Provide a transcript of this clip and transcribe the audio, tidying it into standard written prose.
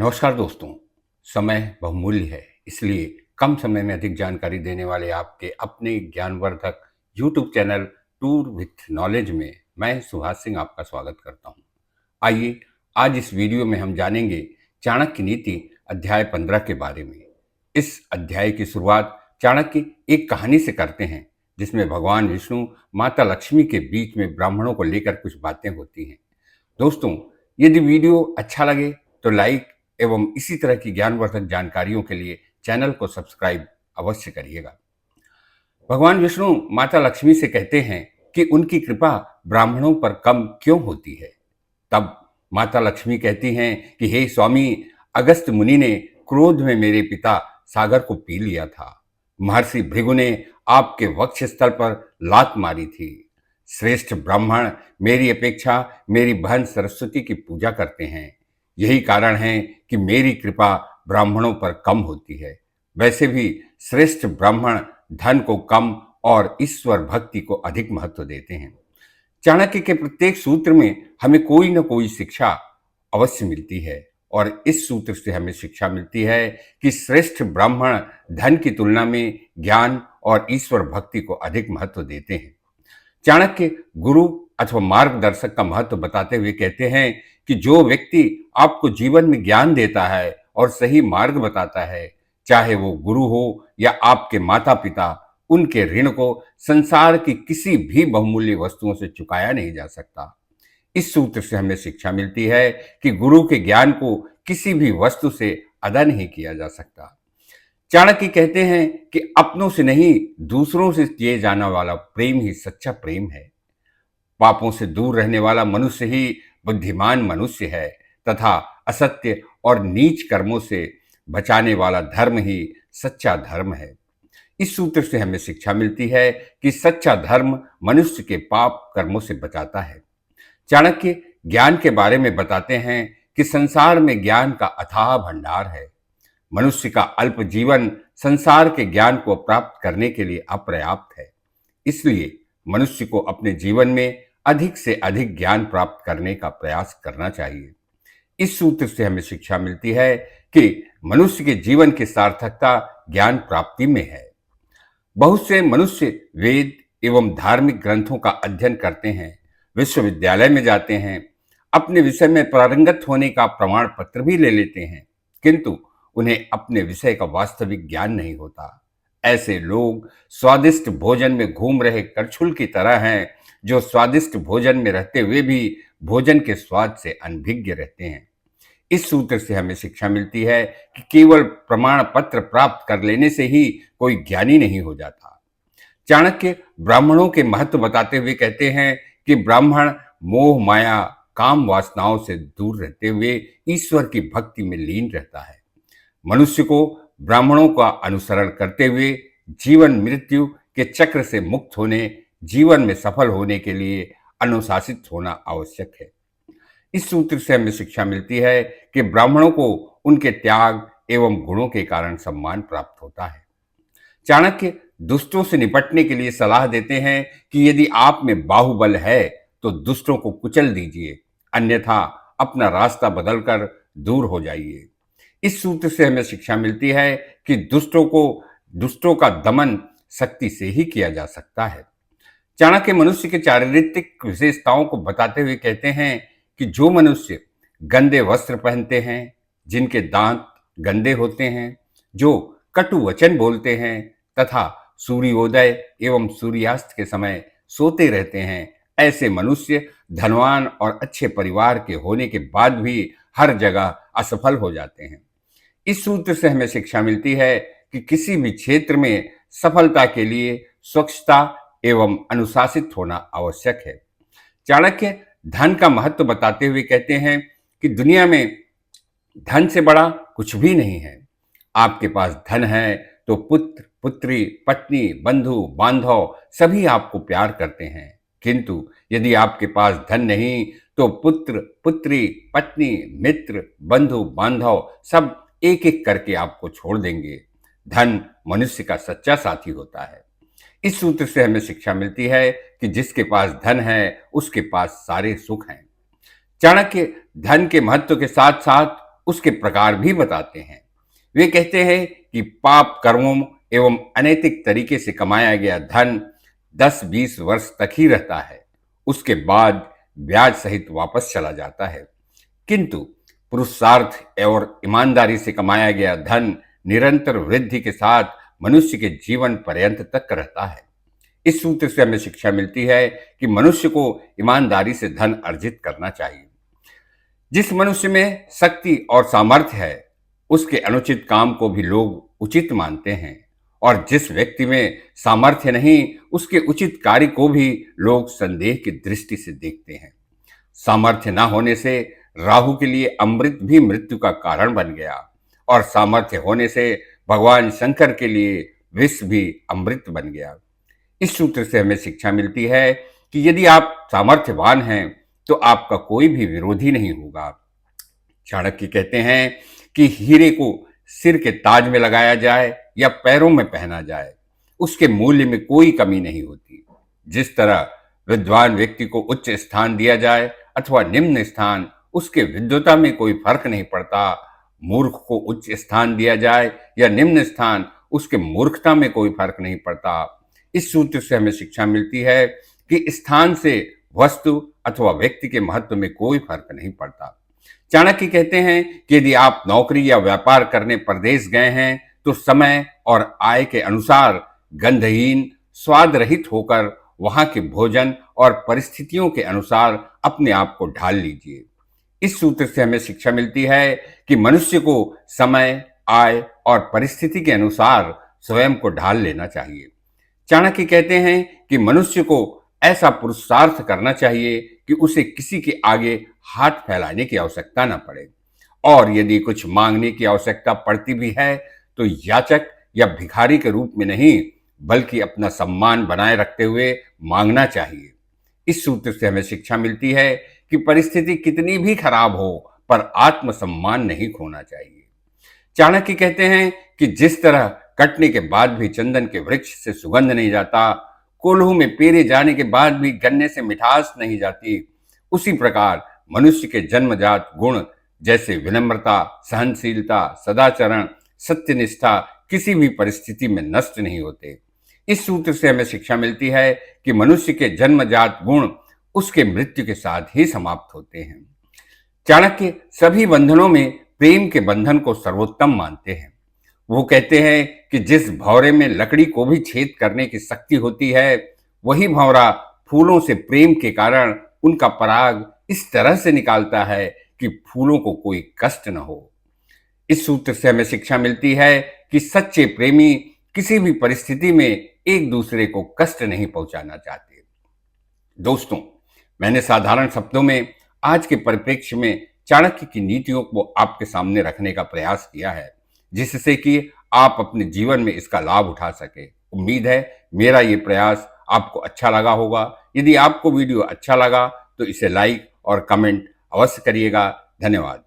नमस्कार दोस्तों। समय बहुमूल्य है, इसलिए कम समय में अधिक जानकारी देने वाले आपके अपने ज्ञानवर्धक YouTube channel tour with knowledge में मैं सुभाष सिंह आपका स्वागत करता हूं। आइए आज इस वीडियो में हम जानेंगे चाणक्य नीति अध्याय 15 के बारे में। इस अध्याय की शुरुआत चाणक्य एक कहानी से करते हैं, जिसमें भगवान विष्णु माता लक्ष्मी के बीच में ब्राह्मणों को लेकर कुछ बातें होती हैं। दोस्तों, यदि वीडियो अच्छा लगे तो लाइक एवं इसी तरह की ज्ञानवर्धक जानकारियों के लिए चैनल को सब्सक्राइब अवश्य करिएगा। भगवान विष्णु माता लक्ष्मी से कहते हैं कि उनकी कृपा ब्राह्मणों पर कम क्यों होती है। तब माता लक्ष्मी कहती हैं कि हे स्वामी, अगस्त मुनि ने क्रोध में मेरे पिता सागर को पी लिया था। महर्षि भृगु ने आपके वक्ष स्थल पर लात मारी थी। श्रेष्ठ ब्राह्मण मेरी अपेक्षा मेरी बहन सरस्वती की पूजा करते हैं। यही कारण है कि मेरी कृपा ब्राह्मणों पर कम होती है। वैसे भी श्रेष्ठ ब्राह्मण धन को कम और ईश्वर भक्ति को अधिक महत्व देते हैं। चाणक्य के प्रत्येक सूत्र में हमें कोई न कोई शिक्षा अवश्य मिलती है, और इस सूत्र से हमें शिक्षा मिलती है कि श्रेष्ठ ब्राह्मण धन की तुलना में ज्ञान और ईश्वर भक्ति को अधिक महत्व देते हैं। चाणक्य गुरु अथवा मार्गदर्शक का महत्व बताते हुए कहते हैं कि जो व्यक्ति आपको जीवन में ज्ञान देता है और सही मार्ग बताता है, चाहे वो गुरु हो या आपके माता पिता, उनके ऋण को संसार की किसी भी बहुमूल्य वस्तुओं से चुकाया नहीं जा सकता। इस सूत्र से हमें शिक्षा मिलती है कि गुरु के ज्ञान को किसी भी वस्तु से अदा नहीं किया जा सकता। चाणक्य कहते हैं कि अपनों से नहीं, दूसरों से किए जाने वाला प्रेम ही सच्चा प्रेम है। पापों से दूर रहने वाला मनुष्य ही बुद्धिमान मनुष्य है, तथा असत्य और नीच कर्मों से बचाने वाला धर्म ही सच्चा धर्म है। इस सूत्र से हमें शिक्षा मिलती है कि सच्चा धर्म मनुष्य के पाप कर्मों से बचाता है। चाणक्य ज्ञान के बारे में बताते हैं कि संसार में ज्ञान का अथाह भंडार है। मनुष्य का अल्प जीवन संसार के ज्ञान को प्राप्त करने के लिए अपर्याप्त है। इसलिए मनुष्य को अपने जीवन में अधिक से अधिक ज्ञान प्राप्त करने का प्रयास करना चाहिए। इस सूत्र से हमें शिक्षा मिलती है कि मनुष्य के जीवन की सार्थकता ज्ञान प्राप्ति में है। बहुत से मनुष्य वेद एवं धार्मिक ग्रंथों का अध्ययन करते हैं, विश्वविद्यालय में जाते हैं, अपने विषय में पारंगत होने का प्रमाण पत्र भी ले लेते हैं, किंतु उन्हें अपने विषय का वास्तविक ज्ञान नहीं होता। ऐसे लोग स्वादिष्ट भोजन में घूम रहे करछुल की तरह हैं, जो स्वादिष्ट भोजन में रहते हुए भी भोजन के स्वाद से अनभिज्ञ रहते हैं। इस सूत्र से हमें शिक्षा मिलती है कि केवल प्रमाण पत्र प्राप्त कर लेने से ही कोई ज्ञानी नहीं हो जाता। चाणक्य ब्राह्मणों के महत्व बताते हुए कहते हैं कि ब्राह्मण मोह माया काम वासनाओं से दूर रहते हुए ईश्वर की भक्ति में लीन रहता है। मनुष्य को ब्राह्मणों का अनुसरण करते हुए जीवन मृत्यु के चक्र से मुक्त होने, जीवन में सफल होने के लिए अनुशासित होना आवश्यक है। इस सूत्र से हमें शिक्षा मिलती है कि ब्राह्मणों को उनके त्याग एवं गुणों के कारण सम्मान प्राप्त होता है। चाणक्य दुष्टों से निपटने के लिए सलाह देते हैं कि यदि आप में बाहुबल है तो दुष्टों को कुचल दीजिए, अन्यथा अपना रास्ता बदलकर दूर हो जाइए। इस सूत्र से हमें शिक्षा मिलती है कि दुष्टों का दमन शक्ति से ही किया जा सकता है। चाणक्य मनुष्य के चारित्रिक विशेषताओं को बताते हुए कहते हैं कि जो मनुष्य गंदे वस्त्र पहनते हैं, जिनके दांत गंदे होते हैं, जो कटु वचन बोलते हैं तथा सूर्योदय एवं सूर्यास्त के समय सोते रहते हैं, ऐसे मनुष्य धनवान और अच्छे परिवार के होने के बाद भी हर जगह असफल हो जाते हैं। इस सूत्र से हमें शिक्षा मिलती है कि किसी भी क्षेत्र में सफलता के लिए स्वच्छता एवं अनुशासित होना आवश्यक है। चाणक्य धन का महत्व बताते हुए कहते हैं कि दुनिया में धन से बड़ा कुछ भी नहीं है। आपके पास धन है तो पुत्र पुत्री पत्नी बंधु बांधव सभी आपको प्यार करते हैं, किंतु यदि आपके पास धन नहीं तो पुत्र पुत्री पत्नी मित्र बंधु बांधव सब एक एक करके आपको छोड़ देंगे। धन मनुष्य का सच्चा साथी होता है। इस सूत्र से हमें शिक्षा मिलती है कि जिसके पास धन है उसके पास सारे सुख हैं। चाणक्य धन के महत्व के साथ साथ उसके प्रकार भी बताते हैं। वे कहते हैं कि पाप कर्मों एवं अनैतिक तरीके से कमाया गया धन 10-20 वर्ष तक ही रहता है, उसके बाद ब्याज सहित वापस चला जाता है। किंतु पुरुषार्थ और ईमानदारी से कमाया गया धन निरंतर वृद्धि के साथ मनुष्य के जीवन पर्यंत तक रहता है। इस सूत्र से हमें शिक्षा मिलती है कि मनुष्य को ईमानदारी से धन अर्जित करना चाहिए। जिस मनुष्य में शक्ति और सामर्थ्य है, उसके अनुचित काम को भी लोग उचित मानते हैं, और जिस व्यक्ति में सामर्थ्य नहीं, उसके उचित कार्य को भी लोग संदेह की दृष्टि से देखते हैं। सामर्थ्य न होने से राहु के लिए अमृत भी मृत्यु का कारण बन गया, और सामर्थ्य होने से भगवान शंकर के लिए विष भी अमृत बन गया। इस सूत्र से हमें शिक्षा मिलती है कि यदि आप सामर्थ्यवान हैं तो आपका कोई भी विरोधी नहीं होगा। चाणक्य कहते हैं कि हीरे को सिर के ताज में लगाया जाए या पैरों में पहना जाए, उसके मूल्य में कोई कमी नहीं होती। जिस तरह विद्वान व्यक्ति को उच्च स्थान दिया जाए अथवा निम्न स्थान, उसके विद्वता में कोई फर्क नहीं पड़ता। मूर्ख को उच्च स्थान दिया जाए या निम्न स्थान, उसके मूर्खता में कोई फर्क नहीं पड़ता। इस सूत्र से हमें शिक्षा मिलती है कि स्थान से वस्तु अथवा व्यक्ति के महत्व में कोई फर्क नहीं पड़ता। चाणक्य कहते हैं कि यदि आप नौकरी या व्यापार करने परदेश गए हैं तो समय और आय के अनुसार गंधहीन, स्वाद रहित होकर वहां के भोजन और परिस्थितियों के अनुसार अपने आप को ढाल लीजिए। इस सूत्र से हमें शिक्षा मिलती है कि मनुष्य को समय, आय और परिस्थिति के अनुसार स्वयं को ढाल लेना चाहिए। चाणक्य कहते हैं कि मनुष्य को ऐसा पुरुषार्थ करना चाहिए कि उसे किसी के आगे हाथ फैलाने की आवश्यकता न पड़े, और यदि कुछ मांगने की आवश्यकता पड़ती भी है तो याचक या भिखारी के रूप में नहीं, बल्कि अपना सम्मान बनाए रखते हुए मांगना चाहिए। इस सूत्र से हमें शिक्षा मिलती है कि परिस्थिति कितनी भी खराब हो, पर आत्मसम्मान नहीं खोना चाहिए। चाणक्य कहते हैं कि जिस तरह कटने के बाद भी चंदन के वृक्ष से सुगंध नहीं जाता, कोल्हू में पेरे जाने के बाद भी गन्ने से मिठास नहीं जाती, उसी प्रकार मनुष्य के जन्मजात गुण जैसे विनम्रता, सहनशीलता, सदाचरण, सत्यनिष्ठा किसी भी परिस्थिति में नष्ट नहीं होते। इस सूत्र से हमें शिक्षा मिलती है कि मनुष्य के जन्मजात गुण उसके मृत्यु के साथ ही समाप्त होते हैं। चाणक्य सभी बंधनों में प्रेम के बंधन को सर्वोत्तम मानते हैं। वो कहते हैं कि जिस भंवरे में लकड़ी को भी छेद करने की शक्ति होती है, वही भंवरा फूलों से प्रेम के कारण उनका पराग इस तरह से निकालता है कि फूलों को कोई कष्ट न हो। इस सूत्र से हमें शिक्षा मिलती है कि सच्चे प्रेमी किसी भी परिस्थिति में एक दूसरे को कष्ट नहीं पहुंचाना चाहते। दोस्तों, मैंने साधारण शब्दों में आज के परिप्रेक्ष्य में चाणक्य की नीतियों को आपके सामने रखने का प्रयास किया है, जिससे कि आप अपने जीवन में इसका लाभ उठा सके। उम्मीद है मेरा ये प्रयास आपको अच्छा लगा होगा। यदि आपको वीडियो अच्छा लगा तो इसे लाइक और कमेंट अवश्य करिएगा। धन्यवाद।